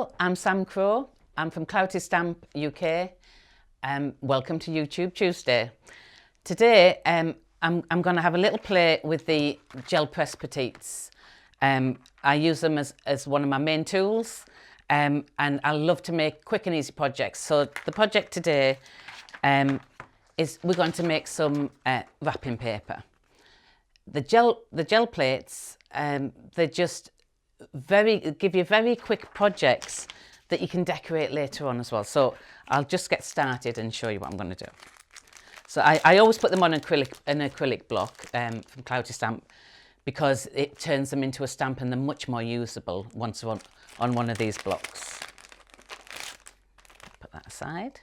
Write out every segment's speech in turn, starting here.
Hello, I'm Sam Crowe. I'm from Claritystamp, UK. Welcome to YouTube Tuesday. Today, I'm going to have a little play with the gel press petites. I use them as one of my main tools, and I love to make quick and easy projects. So the project today is we're going to make some wrapping paper. The gel plates, they just give you very quick projects that you can decorate later on as well. So I'll just get started and show you what I'm going to do. So I always put them on an acrylic block from Claritystamp because it turns them into a stamp and they're much more usable once on one of these blocks. Put that aside.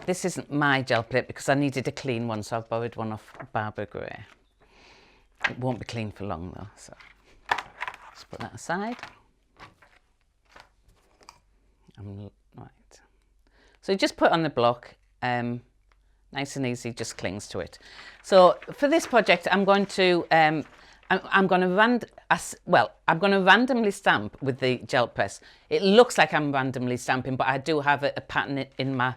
This isn't my gel plate because I needed a clean one, so I've borrowed one off Barbara Gray. It won't be clean for long though, so just put that aside. Right. So you just put it on the block, nice and easy, just clings to it. So for this project, I'm going to randomly stamp with the gel press. It looks like I'm randomly stamping, but I do have a pattern in my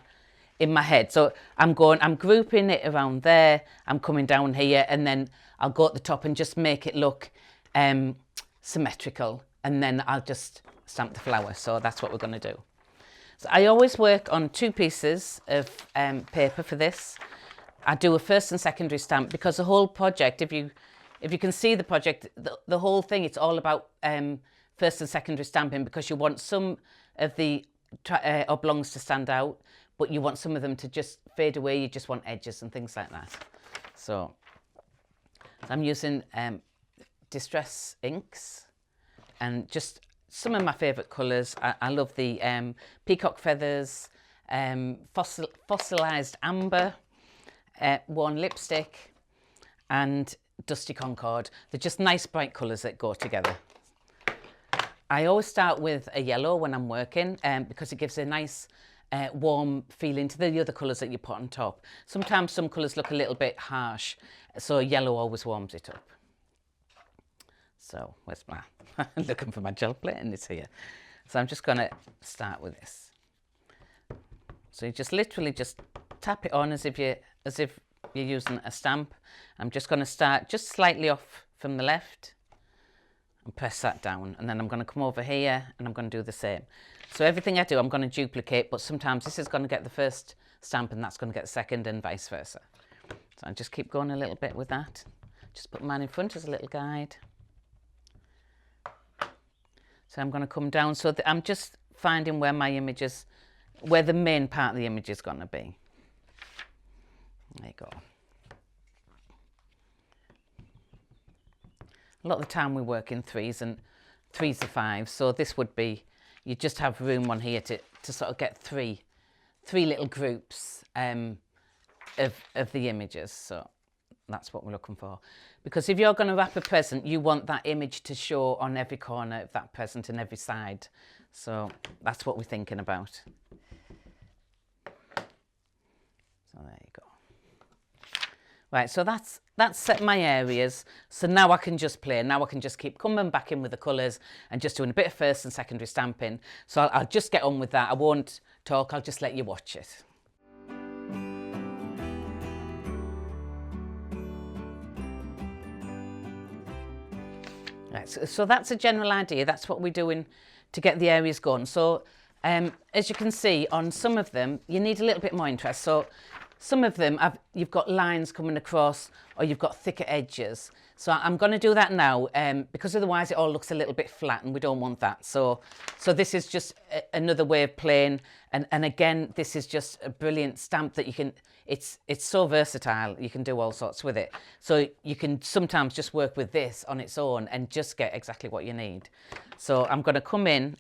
head. So I'm grouping it around there, I'm coming down here, and then I'll go at the top and just make it look symmetrical, and then I'll just stamp the flower. So that's what we're going to do. So I always work on 2 pieces of paper for this. I do a first and secondary stamp because the whole project, if you can see the project, the whole thing, it's all about first and secondary stamping, because you want some of the oblongs to stand out, but you want some of them to just fade away. You just want edges and things like that. So I'm using distress inks and just some of my favourite colours. I love the peacock feathers, fossilised amber, worn lipstick, and dusty concord. They're just nice bright colours that go together. I always start with a yellow when I'm working because it gives a nice warm feeling to the other colours that you put on top. Sometimes some colours look a little bit harsh, so yellow always warms it up. So where's my looking for my gel plate, and it's here. So I'm just going to start with this. So you just literally just tap it on as if you're using a stamp. I'm just going to start just slightly off from the left and press that down, and then I'm going to come over here and I'm going to do the same. So everything I do, I'm going to duplicate, but sometimes this is going to get the first stamp and that's going to get the second, and vice versa. So I just keep going a little bit with that. Just put mine in front as a little guide. So I'm going to come down, so I'm just finding where my images, where the main part of the image is going to be. There you go. A lot of the time we work in 3s and 3s to 5s, so this would be, you just have room on here to sort of get three little groups of the images. So that's what we're looking for. Because if you're going to wrap a present, you want that image to show on every corner of that present and every side. So that's what we're thinking about. So there you go. Right, so that's set my areas. So now I can just play. Now I can just keep coming back in with the colours and just doing a bit of first and secondary stamping. So I'll just get on with that. I won't talk, I'll just let you watch it. Right, so that's a general idea. That's what we're doing to get the areas going. So as you can see, on some of them, you need a little bit more interest. So some of them, you've got lines coming across, or you've got thicker edges. So I'm going to do that now because otherwise it all looks a little bit flat, and we don't want that. So this is just another way of playing. And again, this is just a brilliant stamp that you can, it's so versatile. You can do all sorts with it. So you can sometimes just work with this on its own and just get exactly what you need. So I'm going to come in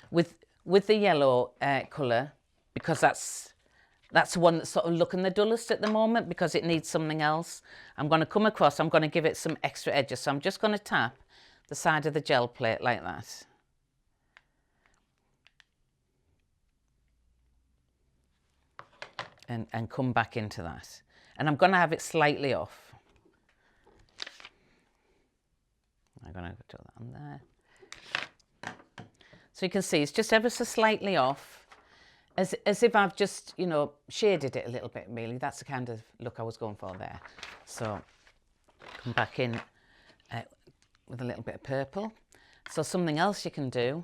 with the yellow colour, because that's the one that's sort of looking the dullest at the moment because it needs something else. I'm going to come across, I'm going to give it some extra edges. So I'm just going to tap the side of the gel plate like that. And come back into that. And I'm going to have it slightly off. I I'm going to do that on there. So you can see it's just ever so slightly off, as if I've just, you know, shaded it a little bit, really. That's the kind of look I was going for there. So come back in with a little bit of purple. So something else you can do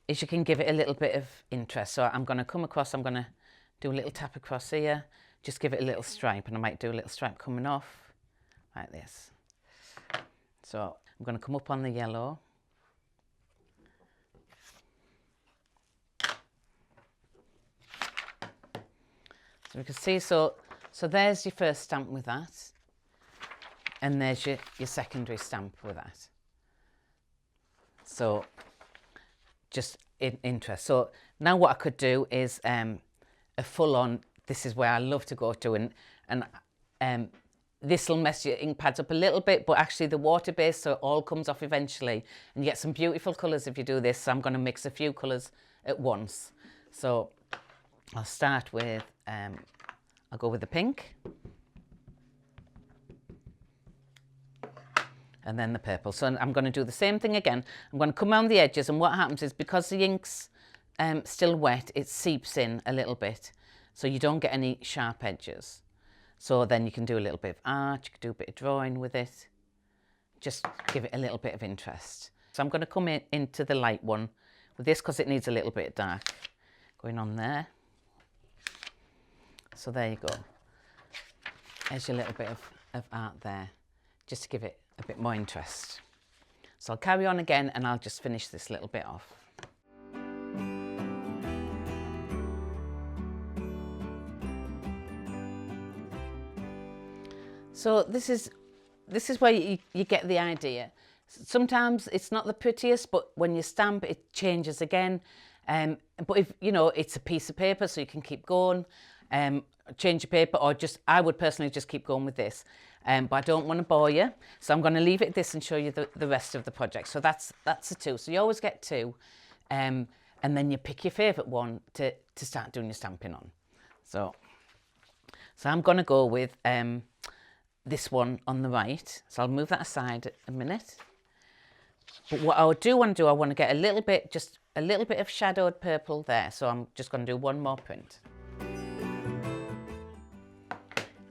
is you can give it a little bit of interest. So I'm going to come across, I'm going to do a little tap across here, just give it a little stripe, and I might do a little stripe coming off like this. So I'm going to come up on the yellow. So you can see, so there's your first stamp with that, and there's your secondary stamp with that. So just in interest. So now what I could do is a full-on, this is where I love to go to, and this will mess your ink pads up a little bit, but actually the water-based, so it all comes off eventually, and you get some beautiful colours if you do this. So I'm going to mix a few colours at once. So I'll start with, I'll go with the pink, and then the purple. So I'm going to do the same thing again. I'm going to come around the edges, and what happens is, because the ink's still wet, it seeps in a little bit, so you don't get any sharp edges. So then you can do a little bit of art, you can do a bit of drawing with it, just give it a little bit of interest. So I'm going to come into the light one with this, because it needs a little bit of dark going on there. So there you go. There's your little bit of art there, just to give it a bit more interest. So I'll carry on again, and I'll just finish this little bit off. So this is where you get the idea. Sometimes it's not the prettiest, but when you stamp, it changes again. But if, you know, it's a piece of paper, so you can keep going, change your paper, or just, I would personally just keep going with this. But I don't want to bore you, so I'm going to leave it at this and show you the rest of the project. So that's the two. So you always get two, and then you pick your favourite one to start doing your stamping on. So I'm going to go with this one on the right. So I'll move that aside a minute. But what I do want to do, I want to get a little bit, just a little bit of shadowed purple there. So I'm just going to do one more print.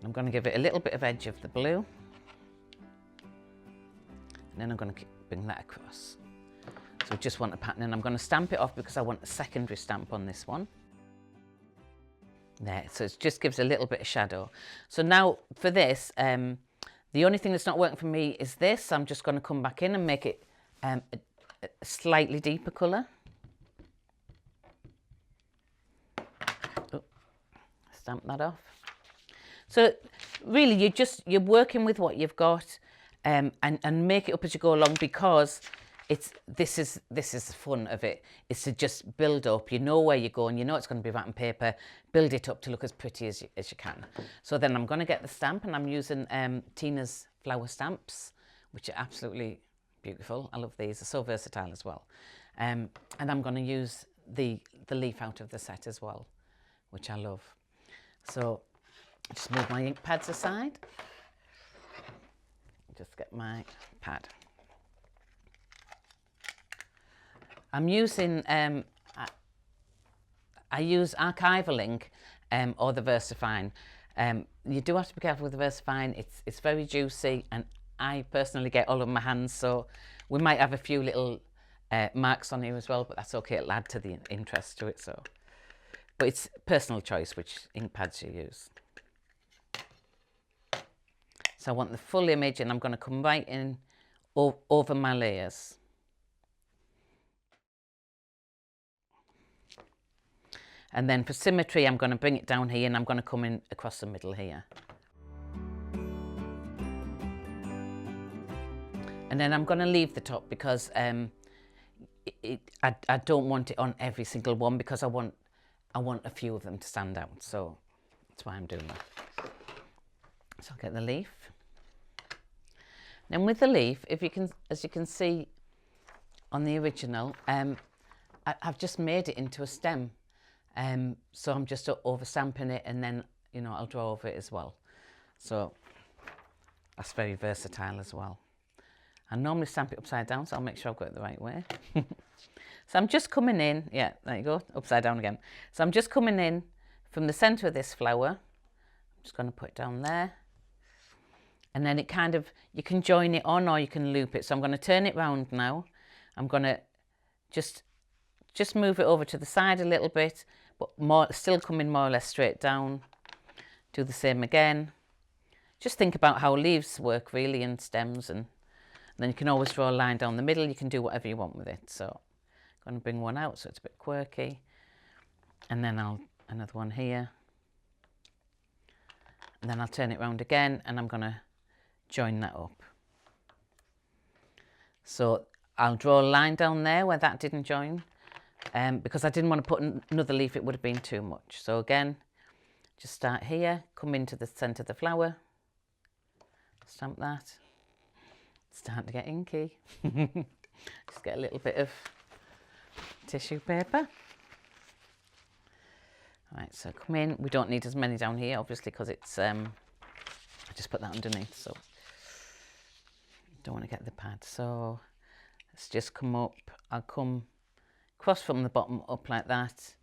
I'm going to give it a little bit of edge of the blue, and then I'm going to bring that across. So I just want a pattern, and I'm going to stamp it off because I want a secondary stamp on this one. There, so it just gives a little bit of shadow. So now for this, the only thing that's not working for me is this. I'm just going to come back in and make it a slightly deeper colour. Oh, stamp that off. So really, you're working with what you've got, and make it up as you go along, because this is the fun of it, is to just build up. You know where you're going, you know it's going to be wrapping paper, build it up to look as pretty as you can. So then I'm going to get the stamp, and I'm using Tina's flower stamps, which are absolutely beautiful. I love these, they're so versatile as well. And I'm going to use the leaf out of the set as well, which I love. So just move my ink pads aside, just get my pad. I'm using, I use archival ink or the VersaFine. You do have to be careful with the VersaFine, it's very juicy, and I personally get all over my hands, so we might have a few little marks on here as well, but that's okay, it'll add to the interest to it. So, but it's personal choice which ink pads you use. So I want the full image, and I'm going to come right in over my layers. And then for symmetry, I'm going to bring it down here, and I'm going to come in across the middle here. And then I'm going to leave the top, because I don't want it on every single one, because I want a few of them to stand out. So that's why I'm doing that. So I'll get the leaf. Then with the leaf, if you can, as you can see on the original, I've just made it into a stem. So I'm just over stamping it, and then, you know, I'll draw over it as well. So that's very versatile as well. I normally stamp it upside down, so I'll make sure I've got it the right way. So I'm just coming in, yeah, there you go, upside down again. So I'm just coming in from the centre of this flower. I'm just going to put it down there. And then it kind of, you can join it on or you can loop it. So I'm going to turn it round now. I'm going to just move it over to the side a little bit, but still coming more or less straight down. Do the same again. Just think about how leaves work really, and stems, and then you can always draw a line down the middle. You can do whatever you want with it. So I'm going to bring one out so it's a bit quirky. And then another one here. And then I'll turn it round again and I'm going to join that up. So I'll draw a line down there where that didn't join, because I didn't want to put another leaf, it would have been too much. So again, just start here, come into the centre of the flower, stamp that. It's starting to get inky. Just get a little bit of tissue paper. Right, so come in. We don't need as many down here, obviously, because it's, I just put that underneath, so don't want to get the pad. So let's just come up. I'll come across from the bottom up like that.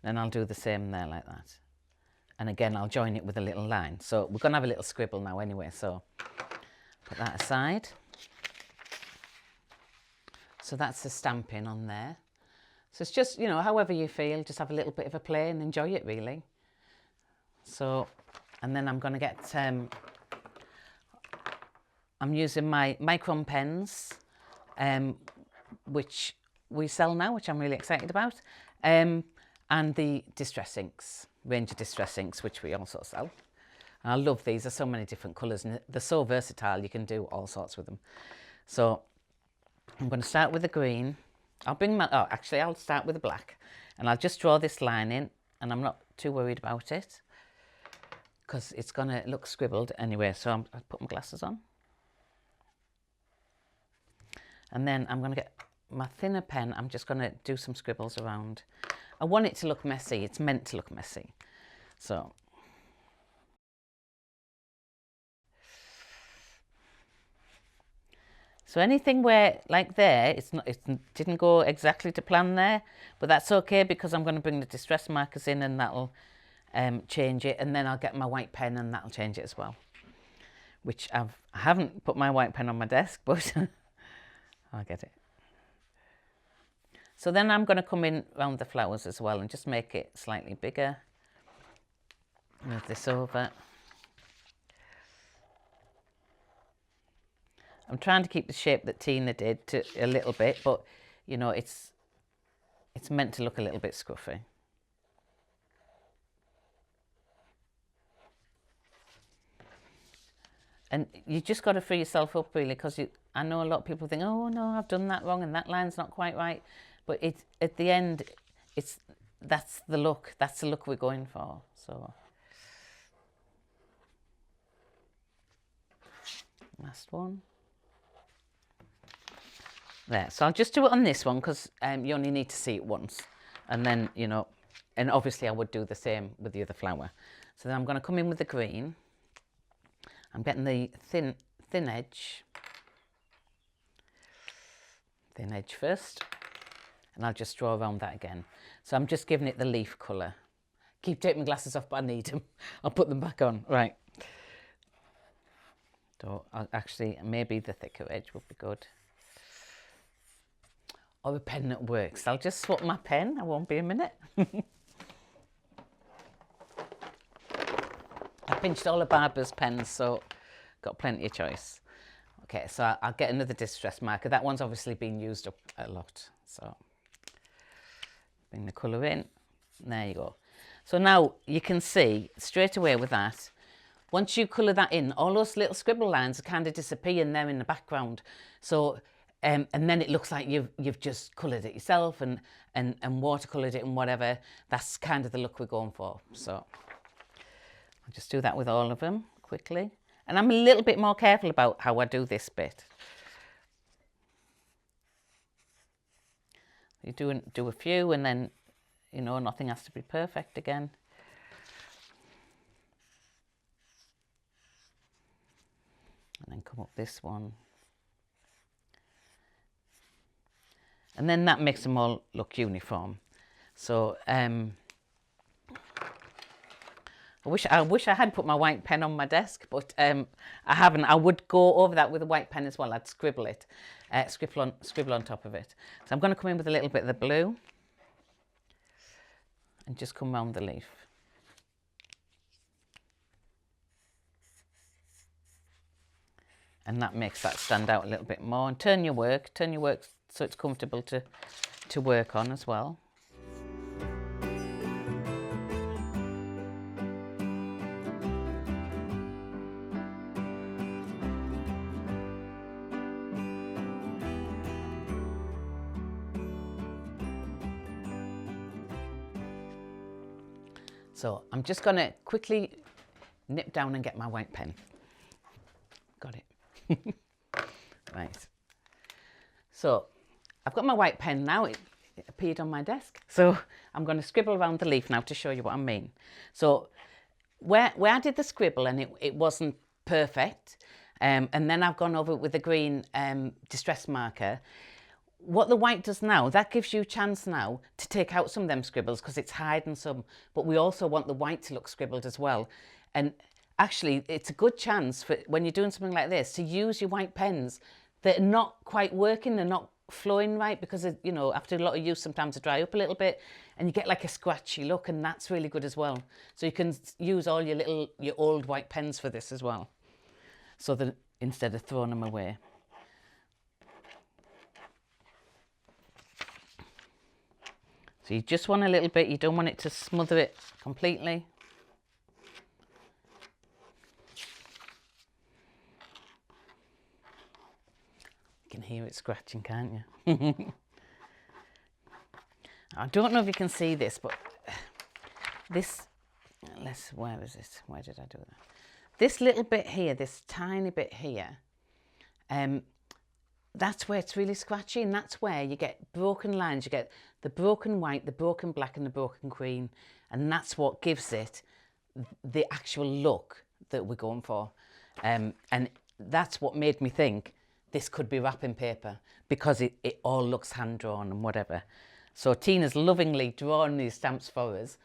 Then I'll do the same there like that. And again, I'll join it with a little line. So we're going to have a little scribble now anyway, so put that aside. So that's the stamping on there. So it's just, you know, however you feel, just have a little bit of a play and enjoy it really. So, and then I'm going to get, I'm using my micron pens, which we sell now, which I'm really excited about, and the distress inks, range of distress inks, which we also sell. And I love these. There's so many different colours and they're so versatile. You can do all sorts with them. So I'm going to start with the green. I'll start with the black, and I'll just draw this line in, and I'm not too worried about it because it's going to look scribbled anyway. So I'll put my glasses on. And then I'm going to get my thinner pen. I'm just going to do some scribbles around. I want it to look messy. It's meant to look messy. So anything where, like there, it didn't go exactly to plan there, but that's okay because I'm going to bring the distress markers in and that'll change it, and then I'll get my white pen and that'll change it as well. Which I haven't put my white pen on my desk, but I'll get it. So then I'm going to come in around the flowers as well and just make it slightly bigger. Move this over. I'm trying to keep the shape that Tina did to a little bit, but you know, it's meant to look a little bit scruffy. And you just got to free yourself up really, because I know a lot of people think, oh no, I've done that wrong and that line's not quite right. But at the end, that's the look we're going for. So last one. There, so I'll just do it on this one because you only need to see it once. And then, you know, and obviously I would do the same with the other flower. So then I'm going to come in with the green. I'm getting the thin edge first. And I'll just draw around that again. So I'm just giving it the leaf colour. Keep taking my glasses off, but I need them. I'll put them back on. Right. So actually, maybe the thicker edge would be good. Or a pen that works. I'll just swap my pen. I won't be a minute. I pinched all of Barbara's pens, so got plenty of choice. Okay, so I'll get another distress marker. That one's obviously been used up a lot. So bring the colour in. There you go. So now you can see straight away with that, once you colour that in, all those little scribble lines kind of disappear and they're in the background. So and then it looks like you've just coloured it yourself and watercoloured it and whatever. That's kind of the look we're going for. So I'll just do that with all of them quickly. And I'm a little bit more careful about how I do this bit. You do a few and then, you know, nothing has to be perfect again. And then come up this one. And then that makes them all look uniform. So I wish I had put my white pen on my desk, but I haven't. I would go over that with a white pen as well. I'd scribble it, scribble on top of it. So I'm going to come in with a little bit of the blue and just come round the leaf. And that makes that stand out a little bit more. And turn your work so it's comfortable to work on as well. So I'm just going to quickly nip down and get my white pen. Got it. Right. So I've got my white pen now. It appeared on my desk. So I'm going to scribble around the leaf now to show you what I mean. So where I did the scribble and it wasn't perfect, and then I've gone over it with the green distress marker. What the white does now, that gives you a chance now to take out some of them scribbles because it's hiding some, but we also want the white to look scribbled as well. And actually, it's a good chance for when you're doing something like this to use your white pens that are not quite working, they're not flowing right because, you know, after a lot of use, sometimes they dry up a little bit and you get like a scratchy look, and that's really good as well. So you can use all your old white pens for this as well, so that instead of throwing them away. So you just want a little bit, you don't want it to smother it completely. You can hear it scratching, can't you? I don't know if you can see this, but this, where is it? Where did I do that? This little bit here, this tiny bit here, that's where it's really scratchy, and that's where you get broken lines. You get the broken white, the broken black and the broken green, and that's what gives it the actual look that we're going for. And that's what made me think this could be wrapping paper, because it all looks hand-drawn and whatever. So Tina's lovingly drawn these stamps for us,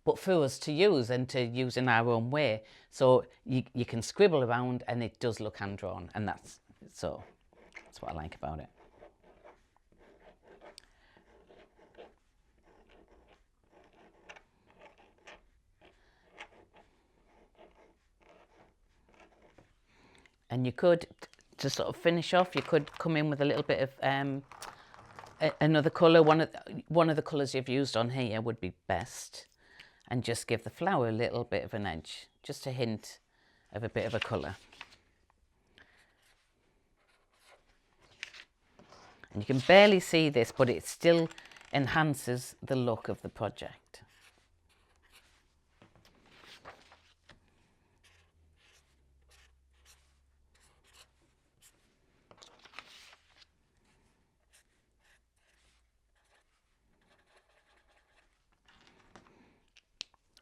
but for us to use and to use in our own way. So you can scribble around and it does look hand-drawn, and that's what I like about it. And you could, to sort of finish off, you could come in with a little bit of another colour. One of the colours you've used on here would be best, and just give the flower a little bit of an edge, just a hint of a bit of a colour. And you can barely see this, but it still enhances the look of the project.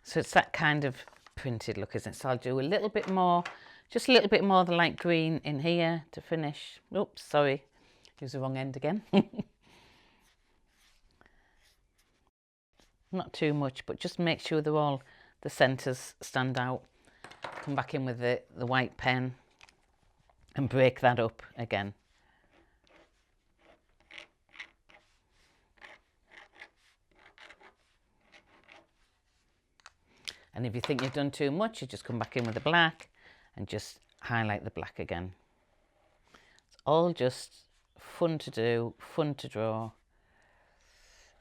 So it's that kind of printed look, isn't it? So I'll do a little bit more, just a little bit more of the light green in here to finish. Oops, sorry, use the wrong end again. Not too much, but just make sure they're all, the centres stand out. Come back in with the white pen and break that up again. And if you think you've done too much, you just come back in with the black and just highlight the black again. It's all just fun to do, fun to draw.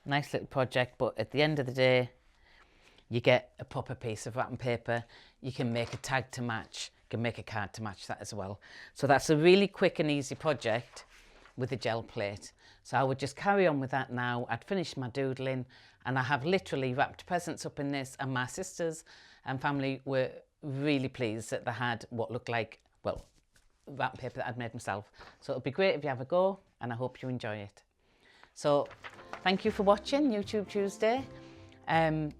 Nice little project, but at the end of the day, you get a proper piece of wrapping paper. You can make a tag to match, you can make a card to match that as well. So that's a really quick and easy project with a gel plate. So I would just carry on with that now. I'd finished my doodling, and I have literally wrapped presents up in this, and my sisters and family were really pleased that they had what looked like, well, wrapping paper that I'd made myself. So it'll be great if you have a go, and I hope you enjoy it. So thank you for watching YouTube Tuesday. Don't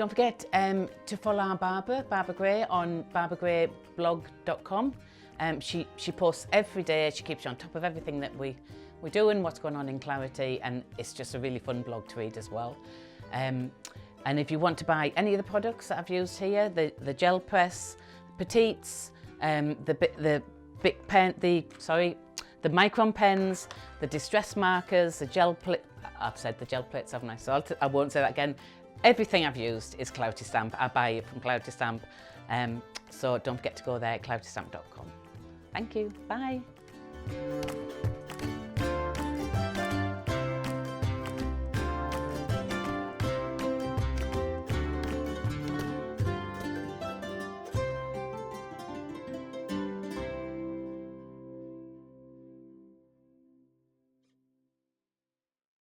forget to follow our Barbara Gray, on barbaragray.blog.com. She posts every day. She keeps you on top of everything that we we're doing, what's going on in Clarity, and it's just a really fun blog to read as well. And if you want to buy any of the products that I've used here, the gel press, petites, the big pen, the micron pens, the distress markers, the gel plate. I've said the gel plates, haven't I? So I won't say that again. Everything I've used is Claritystamp. I buy it from Claritystamp. So don't forget to go there at claritystamp.com. Thank you. Bye.